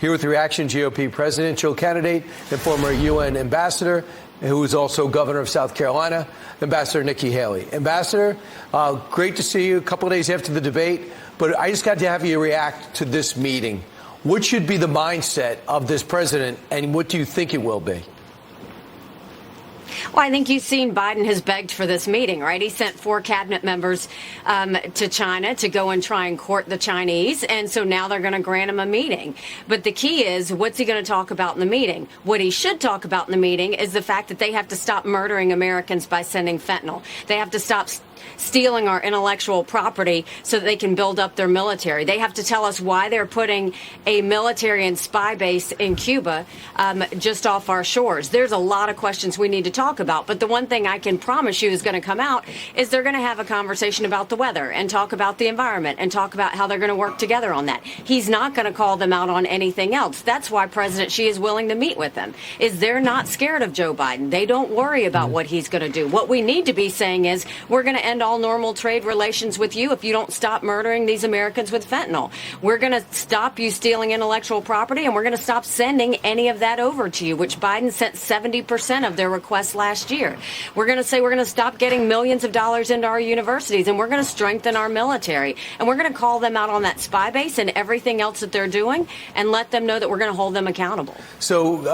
Here with Reaction, GOP presidential candidate and former UN ambassador, who is also governor of South Carolina, Ambassador Nikki Haley. Ambassador, great to see you a couple of days after the debate, but I just got to have you react to this meeting. What should be the mindset of this president, and what do you think it will be? Well, I think you've seen Biden has begged for this meeting, right? He sent 4 cabinet members to China to go and try and court the Chinese. And so now they're going to grant him a meeting. But the key is, what's he going to talk about in the meeting? What he should talk about in the meeting is the fact that they have to stop murdering Americans by sending fentanyl. They have to stop stealing our intellectual property so that they can build up their military. They have to tell us why they're putting a military and spy base in Cuba just off our shores. There's a lot of questions we need to talk about, but the one thing I can promise you is going to come out is they're going to have a conversation about the weather and talk about the environment and talk about how they're going to work together on that. He's not going to call them out on anything else. That's why President Xi is willing to meet with them, is they're not scared of Joe Biden. They don't worry about what he's going to do. What we need to be saying is, we're going to end all normal trade relations with you if you don't stop murdering these Americans with fentanyl. We're going to stop you stealing intellectual property, and we're going to stop sending any of that over to you, which Biden sent 70% of their requests last year. We're going to say we're going to stop getting millions of dollars into our universities, and we're going to strengthen our military. And we're going to call them out on that spy base and everything else that they're doing and let them know that we're going to hold them accountable. So,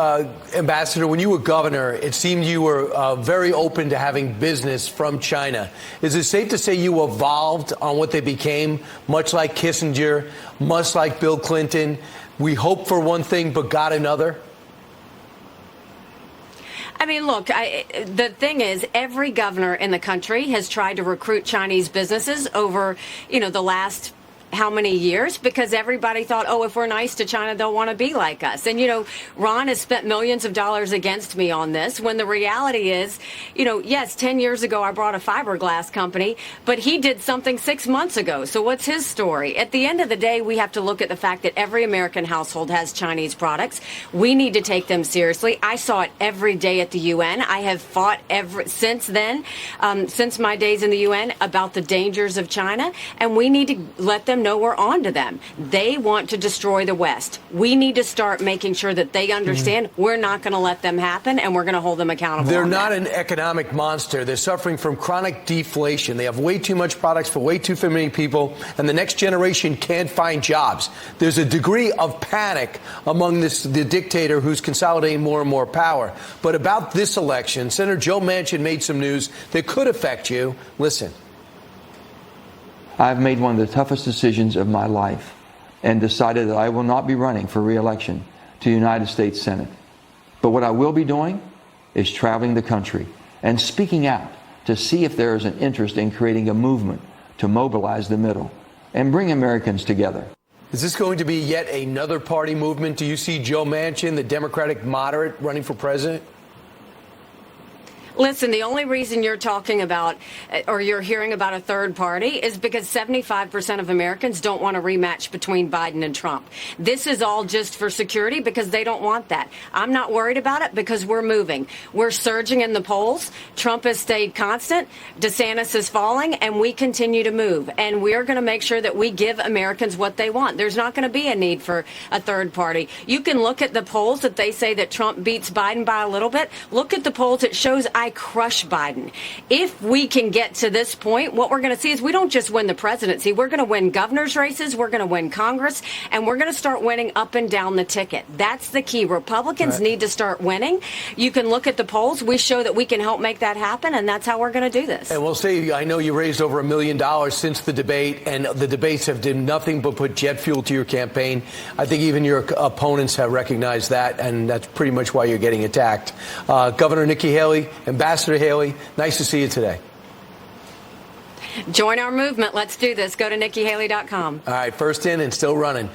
Ambassador, when you were governor, it seemed you were very open to having business from China. Is it safe to say you evolved on what they became, much like Kissinger, much like Bill Clinton? We hoped for one thing but got another? I mean, look, the thing is, every governor in the country has tried to recruit Chinese businesses over, the last how many years, because everybody thought, oh, if we're nice to China, they'll want to be like us. And, Ron has spent millions of dollars against me on this, when the reality is, yes, 10 years ago, I brought a fiberglass company, but he did something 6 months ago. So what's his story? At the end of the day, we have to look at the fact that every American household has Chinese products. We need to take them seriously. I saw it every day at the UN. I have fought since then, since my days in the UN, about the dangers of China, and we need to let them know we're on to them. They want to destroy the West. We need to start making sure that they understand we're not going to let them happen, and we're going to hold them accountable. They're not an economic monster. They're suffering from chronic deflation. They have way too much products for way too many people, and the next generation can't find jobs. There's a degree of panic among the dictator who's consolidating more and more power. But about this election, Senator Joe Manchin made some news that could affect you. Listen. I've made one of the toughest decisions of my life and decided that I will not be running for re-election to the United States Senate. But what I will be doing is traveling the country and speaking out to see if there is an interest in creating a movement to mobilize the middle and bring Americans together. Is this going to be yet another party movement? Do you see Joe Manchin, the Democratic moderate, running for president? Listen, the only reason you're talking about or you're hearing about a third party is because 75% of Americans don't want a rematch between Biden and Trump. This is all just for security because they don't want that. I'm not worried about it because we're moving. We're surging in the polls. Trump has stayed constant. DeSantis is falling, and we continue to move. And we're going to make sure that we give Americans what they want. There's not going to be a need for a third party. You can look at the polls that they say that Trump beats Biden by a little bit. Look at the polls. It shows I crush Biden. If we can get to this point, what we're going to see is we don't just win the presidency. We're going to win governor's races. We're going to win Congress, and we're going to start winning up and down the ticket. That's the key. Republicans need to start winning. You can look at the polls. We show that we can help make that happen, and that's how we're going to do this. And we'll see. I know you raised over $1 million since the debate, and the debates have done nothing but put jet fuel to your campaign. I think even your opponents have recognized that, and that's pretty much why you're getting attacked. Governor Nikki Haley, Ambassador Haley, nice to see you today. Join our movement. Let's do this. Go to NikkiHaley.com. All right, first in and still running.